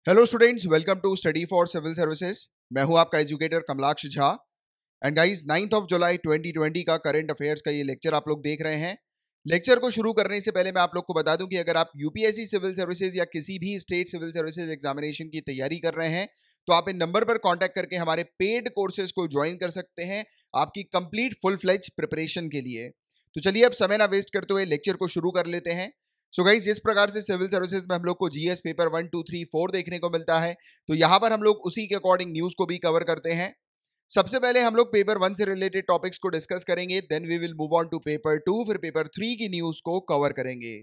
Hello students, welcome to study for civil services. मैं हूं आपका educator Kamalaksh Jha. And guys, 9 जुलाई 2020 का करंट अफेयर्स का ये लेक्चर आप लोग देख रहे हैं। लेक्चर को शुरू करने से पहले मैं आप लोग को बता दूं कि अगर आप यूपीएससी सिविल सर्विसेज या किसी भी स्टेट सिविल सर्विसेज एग्जामिनेशन की तैयारी कर रहे हैं तो आप इन नंबर पर कांटेक्ट करके हमारे पेड कोर्सेज को ज्वाइन कर सकते हैं आपकी कंप्लीट फुल फ्लेज प्रिपरेशन के लिए। तो चलिए अब समय ना वेस्ट करते हुए लेक्चर को शुरू कर लेते हैं। सो गाइस, जिस प्रकार से सिविल सर्विसेज में हम लोग को जीएस पेपर 1, 2, 3, 4 देखने को मिलता है, तो यहाँ पर हम लोग उसी के अकॉर्डिंग न्यूज को भी कवर करते हैं। सबसे पहले हम लोग पेपर 1 से रिलेटेड टॉपिक्स को डिस्कस करेंगे, then we will move on to paper 2, फिर पेपर 3 की न्यूज को कवर करेंगे।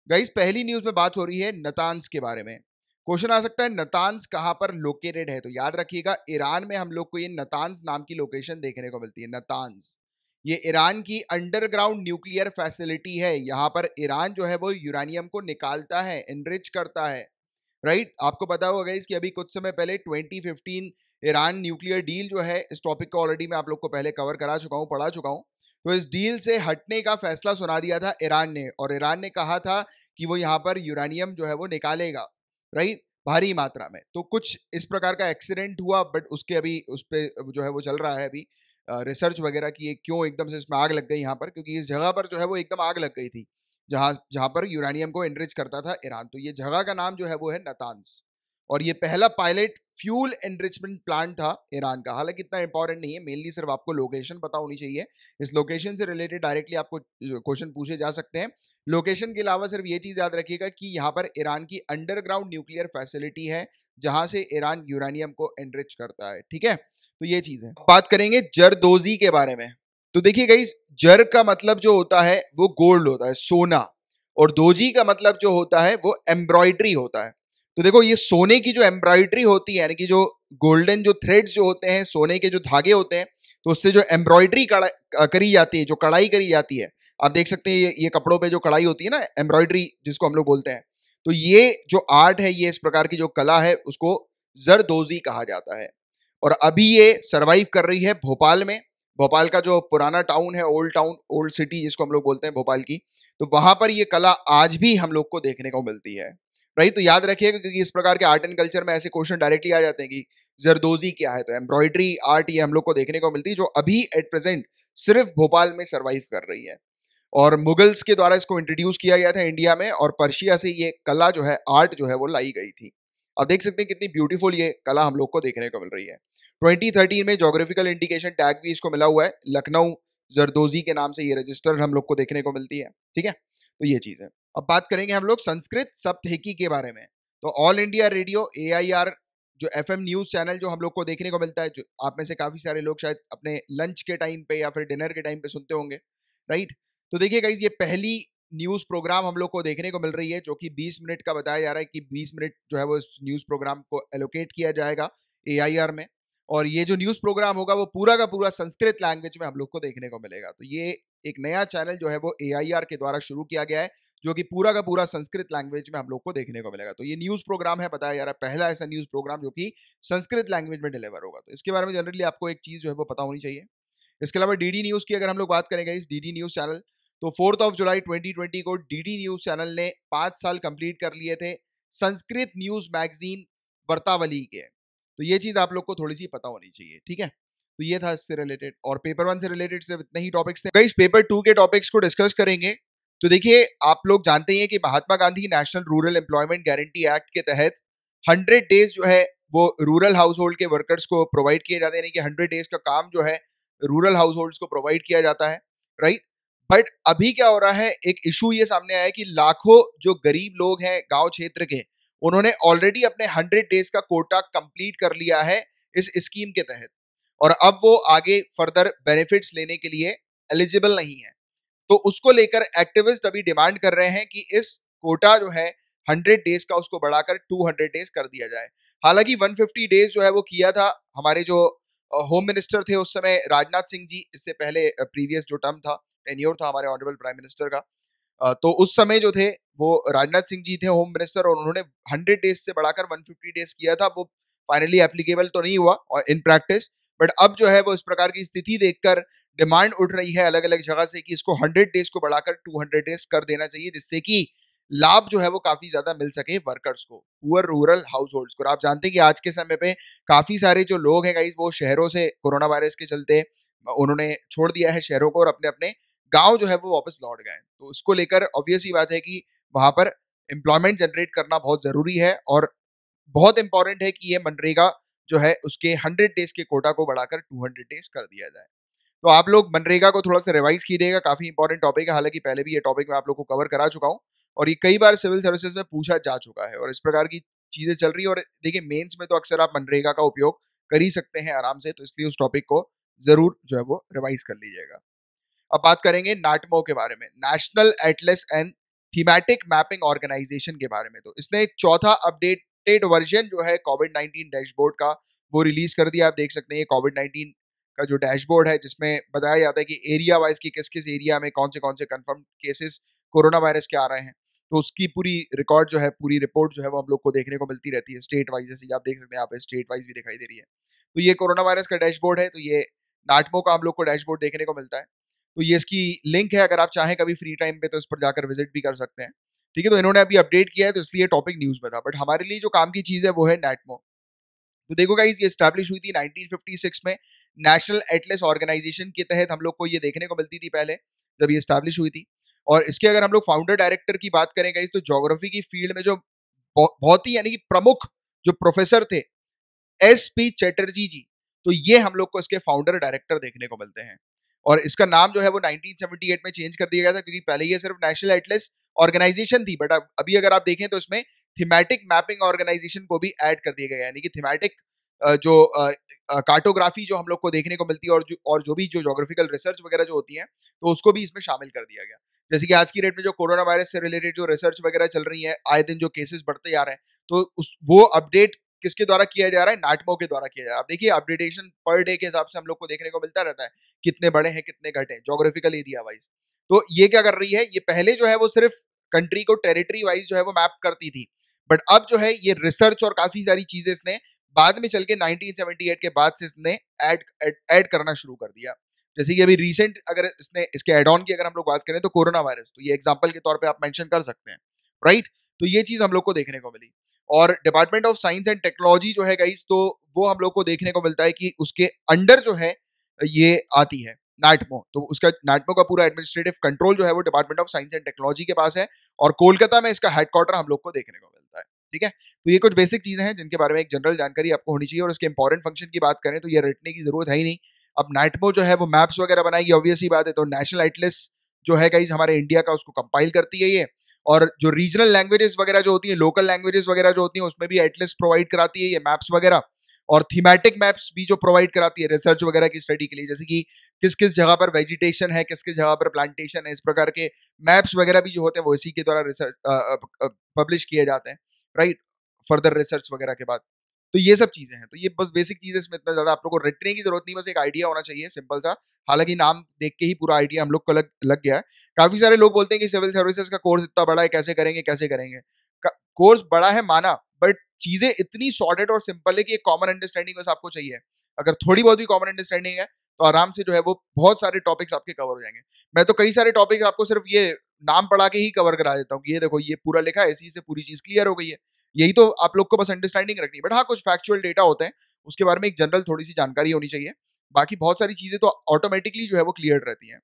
गाइस, पहली न्यूज में बात हो रही है नतान्स के बारे में। क्वेश्चन आ सकता है नतान्स कहां पर लोकेटेड है, तो याद रखिएगा ईरान में हम लोग को ये नतान्स नाम की लोकेशन देखने को मिलती है। नतान्स ये ईरान की अंडरग्राउंड न्यूक्लियर फैसिलिटी है। यहां पर ईरान जो है वो यूरेनियम को निकालता है, एनरिच करता है। राइट, आपको पता होगा गाइस कि अभी कुछ समय पहले 2015 ईरान न्यूक्लियर डील जो है, इस टॉपिक को ऑलरेडी मैं आप लोग को पहले कवर करा चुका हूं, पढ़ा चुका हूं। तो इस डील से हटने का फैसला सुना दिया था ईरान ने, और ईरान ने कहा था कि वो यहाँ पर यूरेनियम जो है वो निकालेगा, राइट, भारी मात्रा में। तो कुछ इस प्रकार का एक्सीडेंट हुआ, बट उसके अभी उस पर जो है वो चल रहा है अभी रिसर्च वगैरह की ये क्यों एकदम से इसमें आग लग गई यहाँ पर, क्योंकि इस जगह पर जो है वो एकदम आग लग गई थी जहां जहां पर यूरेनियम को एनरिच करता था ईरान। तो ये जगह का नाम जो है वो है नतान्स, और ये पहला पायलट फ्यूल एनरिचमेंट प्लांट था ईरान का। हालांकि इतना इंपॉर्टेंट नहीं है, मेनली सिर्फ आपको लोकेशन पता होनी चाहिए। इस लोकेशन से रिलेटेड डायरेक्टली आपको क्वेश्चन पूछे जा सकते हैं। लोकेशन के अलावा सिर्फ ये चीज याद रखिएगा कि यहाँ पर ईरान की अंडरग्राउंड न्यूक्लियर फैसिलिटी है जहां से ईरान यूरेनियम को एनरिच करता है। ठीक है, तो ये चीज है। बात करेंगे जरदोजी के बारे में। तो देखिए गाइस, जर का मतलब जो होता है वो गोल्ड होता है, सोना, और दोजी का मतलब जो होता है वो एम्ब्रॉयडरी होता है। तो देखो, ये सोने की जो एम्ब्रॉयडरी होती है, यानी कि जो गोल्डन जो थ्रेड्स जो होते हैं, सोने के जो धागे होते हैं, तो उससे जो एम्ब्रॉयडरी करी जाती है, जो कढ़ाई करी जाती है, आप देख सकते हैं ये कपड़ों पे जो कढ़ाई होती है ना, एम्ब्रॉयडरी जिसको हम लोग बोलते हैं, तो ये जो आर्ट है, ये इस प्रकार की जो कला है, उसको जरदोजी कहा जाता है। और अभी ये सरवाइव कर रही है भोपाल में। भोपाल का जो पुराना टाउन है, ओल्ड टाउन, ओल्ड सिटी जिसको हम लोग बोलते हैं भोपाल की, तो वहां पर ये कला आज भी हम लोग को देखने को मिलती है। राइट, तो याद रखिएगा क्योंकि इस प्रकार के आर्ट एंड कल्चर में ऐसे क्वेश्चन डायरेक्टली आ जाते हैं कि जरदोजी क्या है, तो एम्ब्रॉयडरी आर्ट ये हम लोग को देखने को मिलती है, जो अभी एट प्रेजेंट सिर्फ भोपाल में सरवाइव कर रही है। और मुगल्स के द्वारा इसको इंट्रोड्यूस किया गया था इंडिया में, और पर्शिया से ये कला जो है, आर्ट जो है वो लाई गई थी। आप देख सकते हैं कितनी ब्यूटीफुल ये कला हम लोग को देखने को मिल रही है। 2013 में जोग्राफिकल इंडिकेशन टैग भी इसको मिला हुआ है, लखनऊ जरदोजी के नाम से ये रजिस्टर्ड हम लोग को देखने को मिलती है। ठीक है, तो ये चीज है। अब बात करेंगे हम लोग संस्कृत सप्तहिकी के बारे में। तो ऑल इंडिया रेडियो AIR जो FM न्यूज चैनल जो हम लोग को देखने को मिलता है, जो आप में से काफी सारे लोग शायद अपने लंच के टाइम पे या फिर डिनर के टाइम पे सुनते होंगे, राइट। तो देखिए गाइस, ये पहली न्यूज प्रोग्राम हम लोग को देखने को मिल रही है, जो कि 20 मिनट का बताया जा रहा है कि 20 मिनट जो है वो इस न्यूज प्रोग्राम को एलोकेट किया जाएगा AIR में। और ये जो न्यूज प्रोग्राम होगा वो पूरा का पूरा संस्कृत लैंग्वेज में हम लोग को देखने को मिलेगा। तो ये एक नया चैनल जो है वो AIR के द्वारा शुरू किया गया है, जो कि पूरा का पूरा संस्कृत लैंग्वेज में हम लोग को देखने को मिलेगा। तो ये न्यूज प्रोग्राम है, बताया जा रहा है पहला ऐसा न्यूज प्रोग्राम जो कि संस्कृत लैंग्वेज में डिलीवर होगा। तो इसके बारे में जनरली आपको एक चीज जो है वो पता होनी चाहिए। इसके अलावा डीडी न्यूज की अगर हम लोग बात करेंगे, इस डीडी न्यूज चैनल, तो 4 जुलाई 2020 को डीडी न्यूज चैनल ने 5 साल कंप्लीट कर लिए थे संस्कृत न्यूज मैगजीन वर्तावली के। तो ये चीज आप लोग को थोड़ी सी पता होनी चाहिए। ठीक है, तो ये था इससे रिलेटेड, और पेपर 1 से रिलेटेड सिर्फ इतने ही टॉपिक्स थे। गाइस, पेपर 2 के टॉपिक्स को डिस्कस करेंगे। तो देखिए, आप लोग जानते हैं कि Mahatma Gandhi national rural employment guarantee act के तहत 100 डेज जो है वो रूरल हाउस होल्ड के वर्कर्स को प्रोवाइड किए जाते हैं, यानी कि 100 डेज का काम जो है रूरल हाउस होल्ड्स को प्रोवाइड किया जाता है, राइट। बट अभी क्या हो रहा है, एक इशू ये सामने आया है कि लाखों जो गरीब लोग हैं गांव क्षेत्र के, उन्होंने ऑलरेडी अपने 100 डेज का कोटा कंप्लीट कर लिया है इस स्कीम के तहत, और अब वो आगे फर्दर बेनिफिट्स लेने के लिए एलिजिबल नहीं है। तो उसको लेकर एक्टिविस्ट अभी डिमांड कर रहे हैं कि इस कोटा जो है 100 डेज का, उसको बढ़ाकर 200 डेज कर दिया जाए। हालांकि 150 डेज जो है वो किया था हमारे जो होम मिनिस्टर थे उस समय, राजनाथ सिंह जी, इससे पहले प्रीवियस जो टर्म था, टेन्योर था हमारे ऑनरेबल प्राइम मिनिस्टर का, तो उस समय जो थे वो राजनाथ सिंह जी थे होम मिनिस्टर, और उन्होंने 100 डेज से बढ़ाकर 150 डेज किया था। वो फाइनली एप्लीकेबल तो नहीं हुआ और इन प्रैक्टिस, बट अब जो है वो इस प्रकार की स्थिति देखकर डिमांड उठ रही है अलग अलग जगह से कि इसको 100 डेज को बढ़ाकर 200 डेज कर देना चाहिए, जिससे कि लाभ जो है वो काफी ज्यादा मिल सके वर्कर्स को, पुअर रूरल हाउस होल्ड्स को। और आप जानते हैं कि आज के समय पे काफी सारे जो लोग हैं गाइस वो शहरों से कोरोना वायरस के चलते उन्होंने छोड़ दिया है शहरों को और अपने अपने गांव जो है वो वापस लौट गए। तो उसको लेकर ऑब्वियस ही बात है कि वहां पर एम्प्लॉयमेंट जनरेट करना बहुत जरूरी है और बहुत इंपॉर्टेंट है कि ये मनरेगा जो है उसके 100 डेज के कोटा को बढ़ाकर 200 डेज कर दिया जाए। तो आप लोग मनरेगा को थोड़ा सा रिवाइज कीजिएगा, काफी इंपॉर्टेंट टॉपिक है। हालांकि पहले भी ये टॉपिक मैं आप लोग को कवर करा चुका हूँ और ये कई बार सिविल सर्विसेज में पूछा जा चुका है और इस प्रकार की चीजें चल रही है। और देखिए मेंस में तो अक्सर आप मनरेगा का उपयोग कर ही सकते हैं आराम से, तो इसलिए उस टॉपिक को जरूर जो है वो रिवाइज कर लीजिएगा। अब बात करेंगे नाटमो के बारे में, National Atlas and Thematic Mapping Organisation के बारे में। तो इसने एक चौथा अपडेटेड वर्जन जो है कोविड-19 डैशबोर्ड का वो रिलीज कर दिया। आप देख सकते हैं ये कोविड-19 का जो डैशबोर्ड है जिसमें बताया जाता है कि एरिया वाइज की किस किस एरिया में कौन से कंफर्म केसेस कोरोना वायरस के आ रहे हैं। तो उसकी पूरी रिकॉर्ड जो है, पूरी रिपोर्ट जो है वो हम लोग को देखने को मिलती रहती है स्टेट वाइज, जैसे आप देख सकते हैं यहाँ पे स्टेट वाइज भी दिखाई दे रही है। तो ये कोरोना वायरस का डैशबोर्ड है। तो ये नाटमो का हम लोग को डैशबोर्ड देखने को मिलता है। तो ये इसकी लिंक है, अगर आप चाहें कभी फ्री टाइम पे तो इस पर जाकर विजिट भी कर सकते हैं। ठीक है, तो इन्होंने अभी अपडेट किया है तो इसलिए टॉपिक न्यूज में था, बट हमारे लिए जो काम की चीज है वो है नेटमो। तो देखो गाइस, ये स्टैब्लिश हुई थी 1956 में नेशनल एटलस ऑर्गेनाइजेशन के तहत। हम लोग को ये देखने को मिलती थी पहले जब ये स्टैब्लिश हुई थी। और इसके अगर हम लोग फाउंडर डायरेक्टर की बात करें गाइस, तो ज्योग्राफी की फील्ड में जो बहुत ही यानी कि प्रमुख जो प्रोफेसर थे, SP चैटर्जी जी, तो ये हम लोग को इसके फाउंडर डायरेक्टर देखने को मिलते हैं। और इसका नाम जो है वो 1978 में चेंज कर दिया गया था, क्योंकि पहले ये सिर्फ नेशनल एटलस ऑर्गेनाइजेशन थी, बट अभी अगर आप देखें तो इसमें थीमेटिक मैपिंग ऑर्गेनाइजेशन को भी ऐड कर दिया गया, यानी कि थीमेटिक जो कार्टोग्राफी जो हम लोग को देखने को मिलती है और जो भी जो ज्योग्राफिकल रिसर्च वगैरह जो होती है, तो उसको भी इसमें शामिल कर दिया गया। जैसे कि आज की डेट में जो कोरोना वायरस से रिलेटेड जो रिसर्च वगैरह चल रही है, आए दिन जो केसेस बढ़ते जा रहे हैं, तो उस वो अपडेट किसके द्वारा किया जा रहा है? नाटमो के द्वारा किया जा रहा है। आप देखिए अपडेटेशन पर डे के हिसाब से हम लोग को देखने को मिलता रहता है, कितने बड़े हैं कितने घटे ज्योग्राफिकल एरिया वाइज। तो ये क्या कर रही है, ये पहले जो है वो सिर्फ कंट्री को टेरिटरी वाइज जो है वो मैप करती थी, बट अब जो है ये रिसर्च और काफी सारी चीजें इसने बाद में चल के 1978 के बाद से इसने ऐड करना शुरू कर दिया। जैसे कि अभी रिसेंट अगर इसने इसके एड ऑन की अगर हम लोग बात करें तो कोरोना वायरस, तो ये एग्जांपल के तौर पे आप मेंशन कर सकते हैं, राइट। तो ये चीज हम लोग को देखने को मिली। और department of science and technology जो है गाइस, तो वो हम लोग को देखने को मिलता है कि उसके अंडर जो है ये आती है नाटमो। तो उसका नाटमो का पूरा एडमिनिस्ट्रेटिव कंट्रोल जो है वो department of science and technology के पास है और कोलकाता में इसका हेडक्वार्टर हम लोग को देखने को मिलता है। ठीक है, तो ये कुछ बेसिक चीजें हैं जिनके बारे में एक जनरल जानकारी आपको होनी चाहिए। और इसके इंपॉर्टेंट फंक्शन की बात करें तो ये रटने की जरूरत है ही नहीं। अब नाटमो जो है वो मैप्स वगैरह बनाएगी, ऑब्वियस ही बात है। तो नेशनल एटलस जो है गाइस हमारे इंडिया का, उसको कंपाइल करती है ये। और जो रीजनल लैंग्वेजेस वगैरह जो होती हैं, लोकल लैंग्वेजेस वगैरह जो होती हैं, उसमें भी एटलस प्रोवाइड कराती है ये मैप्स वगैरह। और थीमेटिक मैप्स भी जो प्रोवाइड कराती है रिसर्च वगैरह की स्टडी के लिए, जैसे कि किस किस जगह पर वेजिटेशन है, किस किस जगह पर प्लांटेशन है, इस प्रकार के मैप्स वगैरह भी जो होते हैं वो इसी के द्वारा रिसर्च पब्लिश किए जाते हैं, राइट, फर्दर रिसर्च वगैरह के बाद। तो ये सब चीजें हैं। तो ये बस बेसिक चीजें, इसमें इतना ज्यादा आप लोग को रटने की जरूरत नहीं, बस एक आइडिया होना चाहिए सिंपल सा। हालांकि नाम देख के ही पूरा आइडिया हम लोग को लग गया है। काफी सारे लोग बोलते हैं कि सिविल सर्विसेज का कोर्स इतना बड़ा है, कैसे करेंगे कैसे करेंगे। कोर्स बड़ा है माना, बट चीजें इतनी सॉर्टेड और सिंपल है कि एक कॉमन अंडरस्टैंडिंग बस आपको चाहिए। अगर थोड़ी बहुत भी कॉमन अंडरस्टैंडिंग है तो आराम से जो है वो बहुत सारे टॉपिक्स आपके कवर हो जाएंगे। मैं तो कई सारे टॉपिक्स आपको सिर्फ ये नाम पढ़ा के ही कवर करा देता हूँ कि ये देखो ये पूरा लिखा है, इसी से पूरी चीज क्लियर हो गई है। यही तो आप लोग को बस अंडरस्टैंडिंग रखनी है। बट हाँ, कुछ फैक्चुअल डेटा होते हैं, उसके बारे में एक जनरल थोड़ी सी जानकारी होनी चाहिए। बाकी बहुत सारी चीजें तो ऑटोमेटिकली जो है वो क्लियर रहती हैं।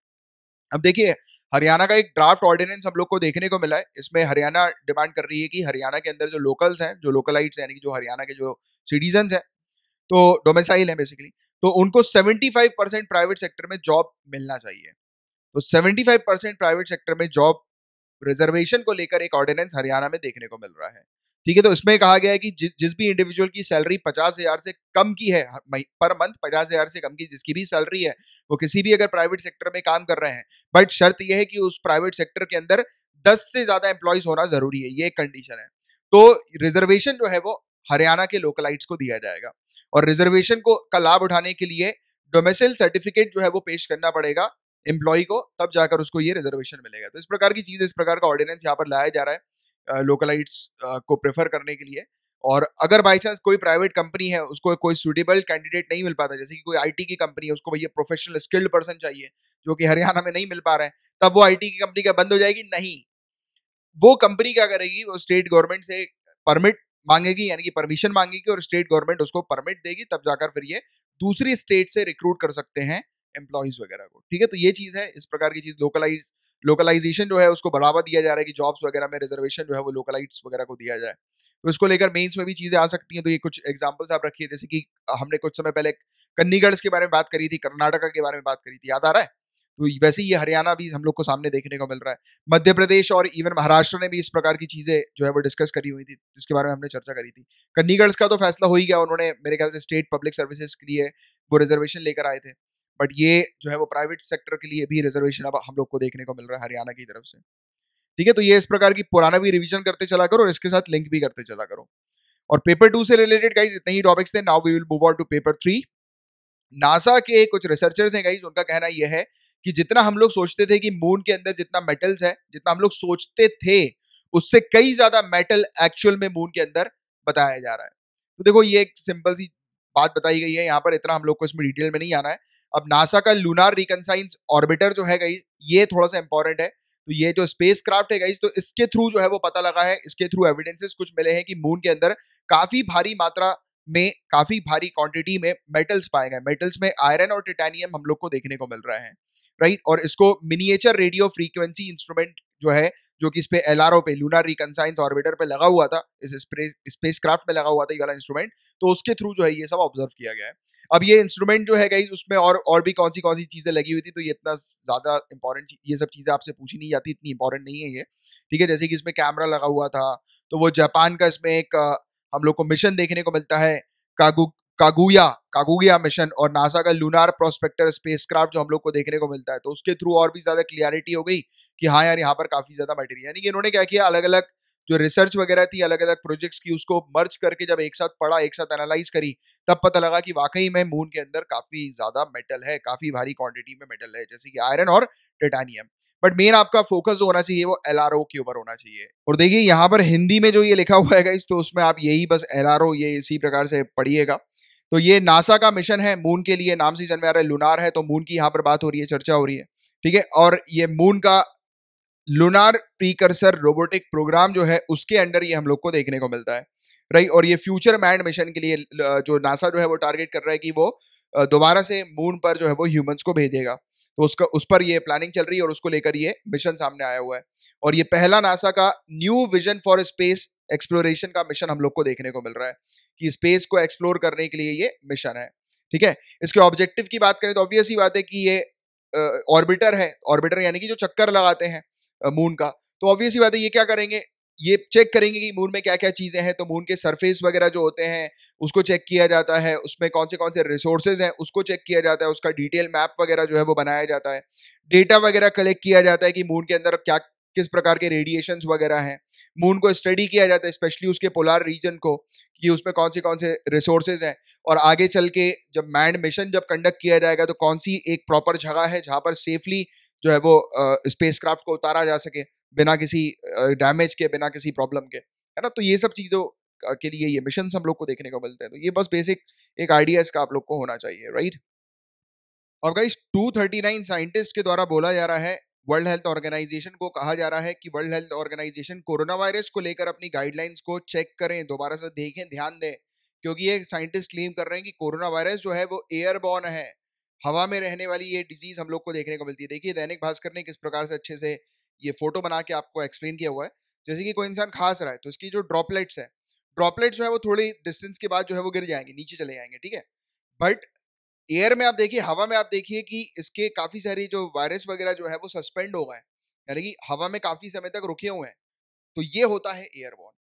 अब देखिए, हरियाणा का एक ड्राफ्ट ऑर्डिनेंस हम लोग को देखने को मिला है। इसमें हरियाणा डिमांड कर रही है कि हरियाणा के अंदर जो लोकल्स हैं, जो लोकलाइट्स हैं, यानी कि जो हरियाणा के जो सिटीजन हैं, तो डोमिसाइल है बेसिकली, तो उनको 75% प्राइवेट सेक्टर में जॉब मिलना चाहिए। तो 75% प्राइवेट सेक्टर में जॉब रिजर्वेशन को लेकर एक ऑर्डिनेंस हरियाणा में देखने को मिल रहा है। ठीक है, तो इसमें कहा गया है कि जिस भी इंडिविजुअल की सैलरी 50,000 से कम की है पर मंथ, 50,000 से कम की जिसकी भी सैलरी है, वो किसी भी अगर प्राइवेट सेक्टर में काम कर रहे हैं, बट शर्त यह है कि उस प्राइवेट सेक्टर के अंदर 10 से ज्यादा एम्प्लॉयज होना जरूरी है, ये एक कंडीशन है। तो रिजर्वेशन जो है वो हरियाणा के लोकलाइट्स को दिया जाएगा। और रिजर्वेशन को का लाभ उठाने के लिए डोमिसाइल सर्टिफिकेट जो है वो पेश करना पड़ेगा एम्प्लॉय को, तब जाकर उसको ये रिजर्वेशन मिलेगा। तो इस प्रकार की चीज, इस प्रकार का ऑर्डिनेंस यहाँ पर लाया जा रहा है लोकलाइट्स को प्रेफर करने के लिए। और अगर बाई चांस कोई प्राइवेट कंपनी है, उसको कोई सुटेबल कैंडिडेट नहीं मिल पाता, जैसे कि कोई आईटी की कंपनी है, उसको भैया प्रोफेशनल स्किल्ड पर्सन चाहिए जो कि हरियाणा में नहीं मिल पा रहे हैं, तब वो आईटी की कंपनी क्या बंद हो जाएगी? नहीं, वो कंपनी क्या करेगी, वो स्टेट गवर्नमेंट से परमिट मांगेगी, यानी कि परमिशन मांगेगी, और स्टेट गवर्नमेंट उसको परमिट देगी, तब जाकर फिर ये दूसरी स्टेट से रिक्रूट कर सकते हैं एम्प्लॉइज वगैरह को। ठीक है, तो ये चीज है, इस प्रकार की चीज लोकलाइजेशन जो है उसको बढ़ावा दिया जा रहा है कि जॉब्स वगैरह में रिजर्वेशन जो है वो लोकलाइट्स वगैरह को दिया जाए। तो इसको लेकर मेंस में भी चीजें आ सकती हैं। तो ये कुछ एग्जांपल्स आप रखिए, जैसे कि हमने कुछ समय पहले कन्नीगढ़ के बारे में बात करी थी, कर्नाटका के बारे में बात करी थी, याद आ रहा है? तो वैसे ही ये हरियाणा भी हम लोग को सामने देखने को मिल रहा है। मध्य प्रदेश और इवन महाराष्ट्र ने भी इस प्रकार की चीजें जो है वो डिस्कस करी हुई थी, जिसके बारे में हमने चर्चा करी थी। कन्नीगढ़ का तो फैसला हो ही गया, उन्होंने मेरे ख्याल से स्टेट पब्लिक सर्विसेज के लिए वो रिजर्वेशन लेकर आए थे। बट ये जो है वो प्राइवेट सेक्टर के लिए भी रिजर्वेशन अब हम लोग को देखने को मिल रहा है हरियाणा की तरफ से। ठीक है, तो ये इस प्रकार की पुराना भी रिवीजन करते चला करो और इसके साथ लिंक भी करते चला करो। और पेपर 2 से रिलेटेड गाइस इतने ही टॉपिक्स थे। Now we will move on to paper 3। NASA के कुछ रिसर्चर्स हैं गाइस, उनका कहना यह है कि जितना हम लोग सोचते थे कि मून के अंदर जितना मेटल्स है, जितना हम लोग सोचते थे उससे कई ज्यादा मेटल एक्चुअल में मून के अंदर बताया जा रहा है। तो देखो ये एक सिंपल सी बात बताई गई है यहाँ पर, इतना हम लोग को इसमें डिटेल में नहीं आना है। अब नासा का लूनार रिकनसाइंस ऑर्बिटर जो है गाइस, ये थोड़ा सा इंपॉर्टेंट है। तो ये जो स्पेस क्राफ्ट है गाइस, तो इसके थ्रू जो है वो पता लगा है, इसके थ्रू एविडेंसेस कुछ मिले हैं कि मून के अंदर काफी भारी मात्रा में, काफी भारी क्वांटिटी में मेटल्स पाए गए। मेटल्स में आयरन और टिटेनियम हम लोग को देखने को मिल रहा है, राइट। और इसको मिनिएचर रेडियो फ्रीक्वेंसी इंस्ट्रूमेंट जो है, जो कि इस पे एलआरओ पे, लूनर रिकनसाइंस ऑर्बिटर पे लगा हुआ था, इस स्पेस क्राफ्ट में लगा हुआ था ये वाला इंस्ट्रूमेंट, तो उसके थ्रू जो है ये सब ऑब्जर्व किया गया है। अब ये इंस्ट्रूमेंट जो है गाइस, उसमें और भी कौन सी चीजें लगी हुई थी, तो ये इतना ज्यादा इंपॉर्टेंट, ये सब चीजें आपसे पूछी नहीं जाती, इतनी इंपॉर्टेंट नहीं है ये। ठीक है, जैसे कि इसमें कैमरा लगा हुआ था, तो वो जापान का इसमें एक हम लोग को मिशन देखने को मिलता है, कागु कागुया कागुया मिशन, और नासा का लूनार प्रोस्पेक्टर स्पेसक्राफ्ट जो हम लोग को देखने को मिलता है। तो उसके थ्रू और भी ज्यादा क्लियरिटी हो गई कि हाँ यार यहाँ पर काफी ज्यादा मटेरियल, यानी कि इन्होंने क्या किया, अलग अलग जो रिसर्च वगैरह थी, अलग अलग प्रोजेक्ट्स की, उसको मर्ज करके जब एक साथ पढ़ा, एक साथ एनालाइज करी, तब पता लगा कि वाकई में मून के अंदर काफी ज्यादा मेटल है, काफी भारी क्वांटिटी में मेटल है, जैसे कि आयरन और टाइटेनियम। बट मेन आपका फोकस जो होना चाहिए वो एलआरओ के ऊपर होना चाहिए। और देखिए यहाँ पर हिंदी में जो ये लिखा हुआ है गाइस, तो उसमें आप यही बस एलआरओ ये इसी प्रकार से पढ़िएगा। तो ये नासा का मिशन है मून के लिए, नाम से समझ में आ रहा है लूनार है, तो मून की यहाँ पर बात हो रही है, चर्चा हो रही है। ठीक है, और ये मून का लूनार प्रीकर्सर रोबोटिक प्रोग्राम जो है उसके अंडर ये हम लोग को देखने को मिलता है, राइट। और ये फ्यूचर मैंड मिशन के लिए जो नासा जो है वो टारगेट कर रहा है कि वो दोबारा से मून पर जो है वो ह्यूमंस को भेजेगा। तो उसका उस पर ये प्लानिंग चल रही है और उसको लेकर ये मिशन सामने आया हुआ है। और ये पहला नासा का new vision for space exploration का मिशन हम लोग को देखने को मिल रहा है कि स्पेस को एक्सप्लोर करने के लिए ये मिशन है। ठीक है, इसके ऑब्जेक्टिव की बात करें तो ऑब्वियस ही बात है कि ये ऑर्बिटर है, ऑर्बिटर यानी कि जो चक्कर लगाते हैं मून का। तो ऑब्वियस ही बात है ये क्या करेंगे, ये चेक करेंगे कि मून में क्या क्या चीजें हैं। तो मून के सरफेस वगैरह जो होते हैं उसको चेक किया जाता है, उसमें कौन से रिसोर्सेज हैं उसको चेक किया जाता है, उसका डिटेल मैप वगैरह जो है वो बनाया जाता है, डेटा वगैरह कलेक्ट किया जाता है कि मून के अंदर क्या किस प्रकार के रेडिएशंस वगैरह हैं। मून को स्टडी किया जाता है, स्पेशली उसके पोलर रीजन को, कि उसमें कौन से रिसोर्सेज हैं। और आगे चल के जब मैंड मिशन जब कंडक्ट किया जाएगा तो कौन सी एक प्रॉपर जगह है जहां पर सेफली जो है वो स्पेसक्राफ्ट को उतारा जा सके, बिना किसी डैमेज के, बिना किसी प्रॉब्लम के, है ना। तो ये सब चीजों के लिए ये मिशन हम लोग को देखने को मिलते हैं। तो ये बस बेसिक एक आइडिया इसका आप लोग को होना चाहिए, राइट। और गाइस 239 साइंटिस्ट के द्वारा बोला जा रहा है, वर्ल्ड हेल्थ ऑर्गेनाइजेशन को कहा जा रहा है कि World Health Organization corona virus को लेकर अपनी गाइडलाइंस को चेक करें, दोबारा से देखें, ध्यान दें। क्योंकि ये साइंटिस्ट क्लेम कर रहे हैं कि कोरोना वायरस जो है वो एयरबॉर्न है, हवा में रहने वाली ये डिजीज हम लोग को देखने को मिलती है। देखिए दैनिक भास्कर ने किस प्रकार से अच्छे से ये फोटो बना के आपको एक्सप्लेन किया हुआ है। जैसे कि कोई इंसान खांस रहा है तो इसकी जो ड्रॉपलेट्स है, ड्रॉपलेट्स जो है वो थोड़ी डिस्टेंस के बाद जो है वो गिर जाएंगे, नीचे चले जाएंगे, ठीक है। बट एयर में आप देखिए, हवा में आप देखिए कि इसके काफी सारी जो वायरस वगैरह जो है वो सस्पेंड हो गए हैं, यानी कि हवा में काफी समय तक रुके हुए हैं। तो ये होता है एयरबॉर्न।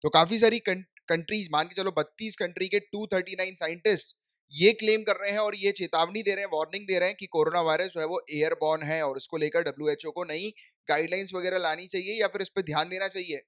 तो काफी सारी कंट्रीज, मान के चलो 32 कंट्री के 239 साइंटिस्ट ये क्लेम कर रहे हैं और ये चेतावनी दे रहे हैं, वार्निंग दे रहे हैं कि कोरोना वायरस जो है वो एयरबॉर्न है और इसको लेकर डब्ल्यूएचओ को नई गाइडलाइंस वगैरह लानी चाहिए या फिर इस पर ध्यान देना चाहिए।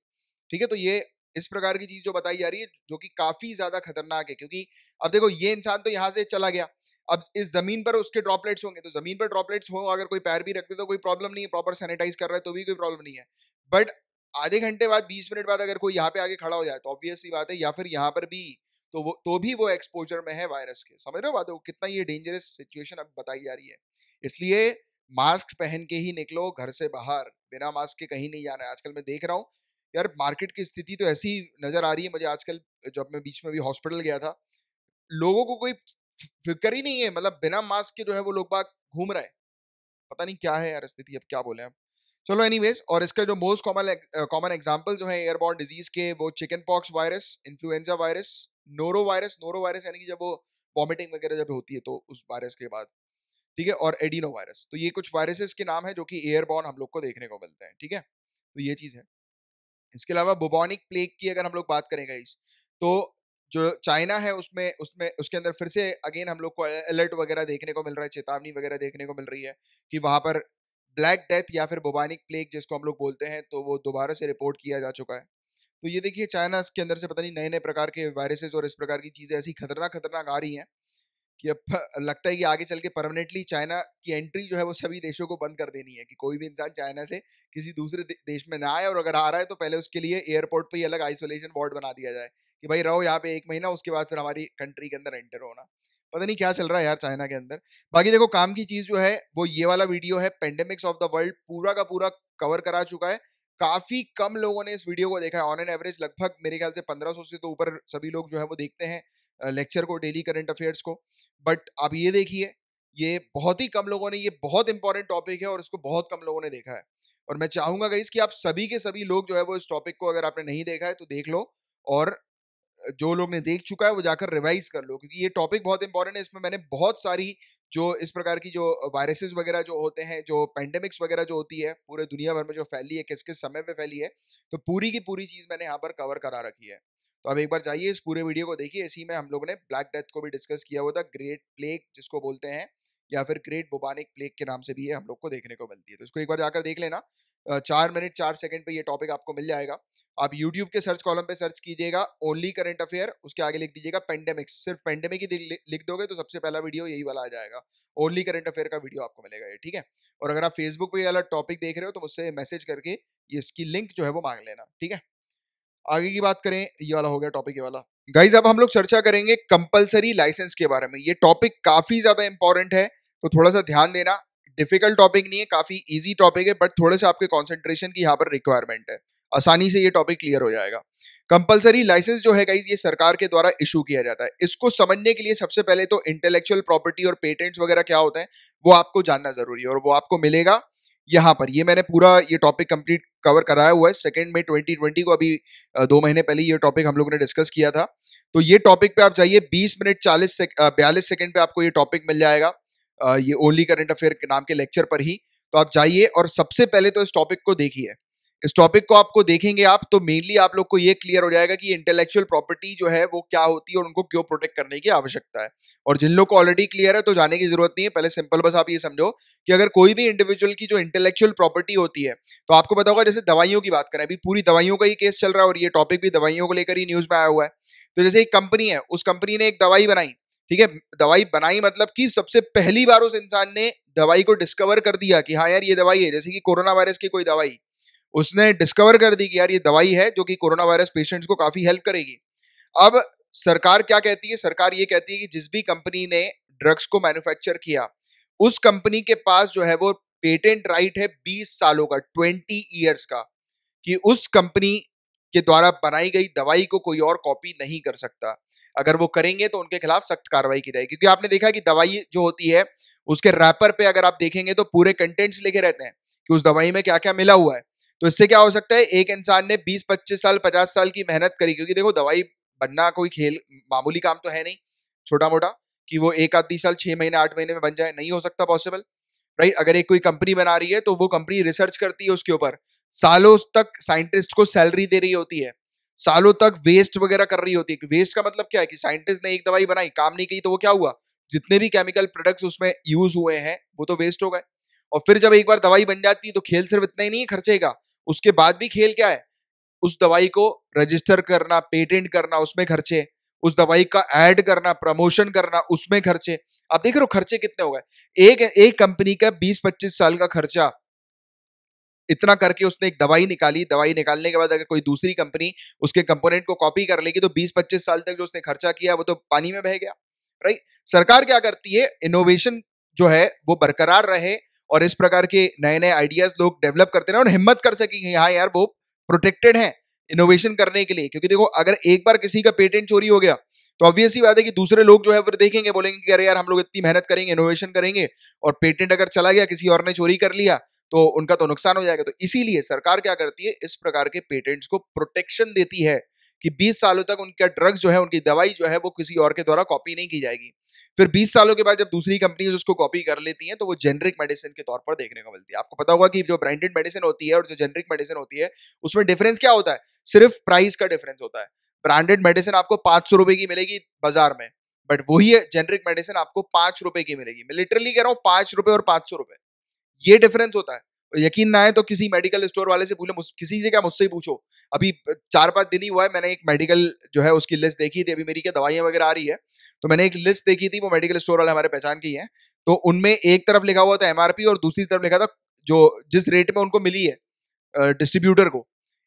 ठीक है, तो ये इस प्रकार की चीज जो बताई जा रही है जो कि काफी ज्यादा खतरनाक है। क्योंकि अब देखो ये इंसान तो यहाँ से चला गया, अब इस जमीन पर उसके ड्रॉपलेट्स होंगे, तो जमीन पर ड्रॉपलेट्स हो, अगर कोई पैर भी रखते तो कोई प्रॉब्लम नहीं है, प्रॉपर सैनिटाइज कर रहा है तो भी कोई प्रॉब्लम नहीं है। बट आधे घंटे बाद, 20 मिनट बाद अगर कोई यहाँ पे आके खड़ा हो जाए तो ऑब्वियस सी बात है, या फिर यहाँ पर भी, तो भी वो एक्सपोजर में है वायरस के। समझ रहे हो बात, कितना ये डेंजरस सिचुएशन अब बताई जा रही है। इसलिए मास्क पहन के ही निकलो घर से बाहर, बिना मास्क के कहीं नहीं जाना है। आजकल मैं देख रहा हूँ यार, मार्केट की स्थिति तो ऐसी नजर आ रही है मुझे आजकल। जब मैं बीच में भी हॉस्पिटल गया था, लोगों को कोई फिक्र ही नहीं है, मतलब बिना मास्क के जो है वो लोग बाग घूम रहे हैं। पता नहीं क्या है यार स्थिति, अब क्या बोले हम। चलो एनीवेज, और इसका जो मोस्ट कॉमन एग्जांपल जो है एयरबॉर्न डिजीज के, वो chicken pox virus, influenza virus, noro virus यानी कि जब वो वॉमिटिंग वगैरह जब होती है तो उस वायरस के बाद, ठीक है, और एडिनो वायरस। तो ये कुछ वायरसेस के नाम है जो कि एयरबॉर्न हम लोग को देखने को मिलते हैं, ठीक है। तो ये चीज है। इसके अलावा बुबोनिक प्लेग की अगर हम लोग बात करेंगे इस, तो जो चाइना है उसमें उसमें उसके अंदर फिर से अगेन हम लोग को अलर्ट वगैरह देखने को मिल रहा है, चेतावनी वगैरह देखने को मिल रही है कि वहां पर ब्लैक डेथ या फिर बुबानिक प्लेग जिसको हम लोग बोलते हैं, तो वो दोबारा से रिपोर्ट किया जा चुका है। तो ये देखिए, चाइना के अंदर से पता नहीं नए नए प्रकार के वायरसेस और इस प्रकार की चीजें ऐसी खतरनाक खतरनाक आ रही हैं कि अब लगता है कि आगे चल के परमानेंटली चाइना की एंट्री जो है वो सभी देशों को बंद कर देनी है, कि कोई भी इंसान चाइना से किसी दूसरे देश में ना आए, और अगर आ रहा है तो पहले उसके लिए एयरपोर्ट पे ही अलग आइसोलेशन वार्ड बना दिया जाए कि भाई रहो यहाँ पे 1 महीना, उसके बाद फिर हमारी कंट्री के अंदर एंटर होना। पता नहीं क्या चल रहा है यार चाइना के अंदर। बाकी देखो, काम की चीज जो है वो ये वाला वीडियो है, पेंडेमिक्स ऑफ द वर्ल्ड पूरा का पूरा कवर करा चुका है। काफी कम लोगों ने इस वीडियो को देखा है, ऑन एन एवरेज लगभग मेरे ख्याल से 1500 से तो ऊपर सभी लोग जो है वो देखते हैं लेक्चर को, डेली करंट अफेयर्स को। बट आप ये देखिए, ये बहुत ही कम लोगों ने, ये बहुत इंपॉर्टेंट टॉपिक है और इसको बहुत कम लोगों ने देखा है। और मैं चाहूंगा गाइस कि आप सभी के सभी लोग जो है वो इस टॉपिक को, अगर आपने नहीं देखा है तो देख लो, और जो लोग ने देख चुका है वो जाकर रिवाइज कर लो, क्योंकि ये टॉपिक बहुत इंपॉर्टेंट है। इसमें मैंने बहुत सारी जो इस प्रकार की जो वायरसेस वगैरह जो होते हैं, जो पेंडेमिक्स वगैरह जो होती है पूरे दुनिया भर में जो फैली है, किस किस समय पे फैली है, तो पूरी की पूरी चीज मैंने यहाँ पर कवर करा रखी है। तो आप एक बार जाइए, इस पूरे वीडियो को देखिए। इसी में हम लोगों ने ब्लैक डेथ को भी डिस्कस किया हुआ था, ग्रेट प्लेग जिसको बोलते हैं, या फिर ग्रेट बुबानिक प्लेग के नाम से भी ये हम लोग को देखने को मिलती है। तो इसको एक बार जाकर देख लेना। 4 मिनट 4 सेकंड पे ये टॉपिक आपको मिल जाएगा। आप यूट्यूब के सर्च कॉलम पे सर्च कीजिएगा ओनली करंट अफेयर, उसके आगे लिख दीजिएगा पेंडेमिक्स, सिर्फ पेंडेमिक ही लिख दोगे तो सबसे पहला वीडियो यही वाला आ जाएगा। ओनली करंट अफेयर का वीडियो आपको मिलेगा ये, ठीक है। और अगर आप फेसबुक पे ये वाला टॉपिक देख रहे हो तो मुझसे मैसेज करके ये इसकी लिंक जो है वो मांग लेना, ठीक है। आगे की बात करें, ये वाला हो गया टॉपिक, ये वाला। गाइज अब हम लोग चर्चा करेंगे कंपलसरी लाइसेंस के बारे में। ये टॉपिक काफी ज्यादा इंपॉर्टेंट है, तो थोड़ा सा ध्यान देना। डिफिकल्ट टॉपिक नहीं है, काफी इजी टॉपिक है, बट थोड़े से आपके कंसंट्रेशन की यहाँ पर रिक्वायरमेंट है। आसानी से ये टॉपिक क्लियर हो जाएगा। कंपलसरी लाइसेंस जो है गाइज, ये सरकार के द्वारा इशू किया जाता है। इसको समझने के लिए सबसे पहले तो इंटेलेक्चुअल प्रॉपर्टी और पेटेंट्स वगैरह क्या होते हैं वो आपको जानना जरूरी है, और वो आपको मिलेगा यहाँ पर। ये मैंने पूरा ये टॉपिक कंप्लीट कवर कराया हुआ है 2 मई 2020 को, अभी 2 महीने पहले ये टॉपिक हम लोगों ने डिस्कस किया था। तो ये टॉपिक पे आप जाइए, 20 मिनट 42 सेकंड पे आपको ये टॉपिक मिल जाएगा, ये ओनली करंट अफेयर के नाम के लेक्चर पर ही। तो आप जाइए और सबसे पहले तो इस टॉपिक को देखिए। इस टॉपिक को आपको देखेंगे आप तो मेनली आप लोग को ये क्लियर हो जाएगा कि इंटेलेक्चुअल प्रॉपर्टी जो है वो क्या होती है और उनको क्यों प्रोटेक्ट करने की आवश्यकता है। और जिन लोग को ऑलरेडी क्लियर है तो जाने की जरूरत नहीं है, पहले सिंपल बस आप ये समझो कि अगर कोई भी इंडिविजुअल की जो इंटेलेक्चुअल प्रॉपर्टी होती है, तो आपको पता होगा, जैसे दवाइयों की बात करें, अभी पूरी दवाइयों का ही केस चल रहा है और ये टॉपिक भी दवाइयों को लेकर ही न्यूज में आया हुआ है। तो जैसे एक कंपनी है, उस कंपनी ने एक दवाई बनाई, ठीक है। दवाई बनाई मतलब कि सबसे पहली बार उस इंसान ने दवाई को डिस्कवर कर दिया कि हाँ यार ये दवाई है, जैसे कि कोरोना वायरस की कोई दवाई, उसने डिस्कवर कर दी कि यार ये दवाई है जो कि कोरोना वायरस पेशेंट्स को काफी हेल्प करेगी। अब सरकार क्या कहती है? सरकार ये कहती है कि जिस भी कंपनी ने ड्रग्स को मैन्युफैक्चर किया, उस कंपनी के पास जो है वो पेटेंट राइट है 20 सालों का, 20 ईयर्स का, कि उस कंपनी के द्वारा बनाई गई दवाई को कोई और कॉपी नहीं कर सकता। अगर वो करेंगे तो उनके खिलाफ सख्त कार्रवाई की जाएगी, क्योंकि आपने देखा कि दवाई जो होती है उसके रैपर पे अगर आप देखेंगे तो पूरे कंटेंट्स लिखे रहते हैं कि उस दवाई में क्या क्या मिला हुआ है। तो इससे क्या हो सकता है, एक इंसान ने 20-25 साल 50 साल की मेहनत करी, क्योंकि देखो दवाई बनना कोई खेल मामूली काम तो है नहीं, छोटा मोटा, कि वो एक आध 20 साल 6 महीने 8 महीने में बन जाए, नहीं हो सकता पॉसिबल, राइट। अगर एक कोई कंपनी बना रही है तो वो कंपनी रिसर्च करती है उसके ऊपर, सालों तक साइंटिस्ट को सैलरी दे रही होती है, सालों तक वेस्ट वगैरह कर रही होती है। वेस्ट का मतलब क्या है कि साइंटिस्ट ने एक दवाई बनाई, काम नहीं की, तो वो क्या हुआ, जितने भी केमिकल प्रोडक्ट्स उसमें यूज हुए हैं वो तो वेस्ट हो गए। और फिर जब एक बार दवाई बन जाती है तो खेल सिर्फ इतना ही नहीं है खर्चे का, उसके बाद भी खेल क्या है, उस दवाई को रजिस्टर करना, पेटेंट करना, उसमें खर्चे, उस दवाई का ऐड करना, प्रमोशन करना, उसमें खर्चे। आप देख रहे हो खर्चे कितने हो गए। एक एक कंपनी का 20-25 साल का खर्चा, इतना करके उसने एक दवाई निकाली। दवाई निकालने के बाद अगर कोई दूसरी कंपनी उसके कंपोनेंट को कॉपी कर लेगी तो 20-25 साल तक जो उसने खर्चा किया वो तो पानी में बह गया, राइट। सरकार क्या करती है, इनोवेशन जो है वो बरकरार रहे और इस प्रकार के नए नए आइडियाज लोग डेवलप करते रहे और हिम्मत कर सकेंगे हाँ यार वो प्रोटेक्टेड है इनोवेशन करने के लिए। क्योंकि देखो अगर एक बार किसी का पेटेंट चोरी हो गया तो ऑब्वियस ही बात है कि दूसरे लोग जो है फिर देखेंगे, बोलेंगे कि अरे यार हम लोग इतनी मेहनत करेंगे, इनोवेशन करेंगे और पेटेंट अगर चला गया, किसी और ने चोरी कर लिया तो उनका तो नुकसान हो जाएगा। तो इसीलिए सरकार क्या करती है, इस प्रकार के पेटेंट्स को प्रोटेक्शन देती है कि 20 सालों तक उनका ड्रग्स जो है, उनकी दवाई जो है वो किसी और के द्वारा कॉपी नहीं की जाएगी। फिर 20 सालों के बाद जब दूसरी कंपनी उसको कॉपी कर लेती हैं तो वो जेनरिक मेडिसिन के तौर पर देखने को मिलती है। आपको पता होगा कि जो ब्रांडेड मेडिसिन होती है और जो जेनरिक मेडिसिन होती है उसमें डिफरेंस क्या होता है, सिर्फ प्राइस का डिफरेंस होता है। ब्रांडेड मेडिसिन आपको 500 रुपए की मिलेगी बाजार में, बट वही जेनरिक मेडिसिन आपको 5 रुपए की मिलेगी। मैं लिटरली कह रहा हूँ 5 रुपए और 500 रुपए, ये डिफरेंस होता है। यकीन ना आए तो किसी मेडिकल स्टोर वाले से पूछो, किसी से क्या मुझसे ही पूछो। अभी 4-5 दिन ही हुआ है, मैंने एक मेडिकल जो है उसकी लिस्ट देखी थी, अभी मेरी क्या दवाइयां वगैरह आ रही है तो मैंने एक लिस्ट देखी थी, वो मेडिकल स्टोर वाले हमारे पहचान की है। तो उनमें एक तरफ लिखा हुआ था एमआरपी और दूसरी तरफ लिखा था जो जिस रेट में उनको मिली है डिस्ट्रीब्यूटर को।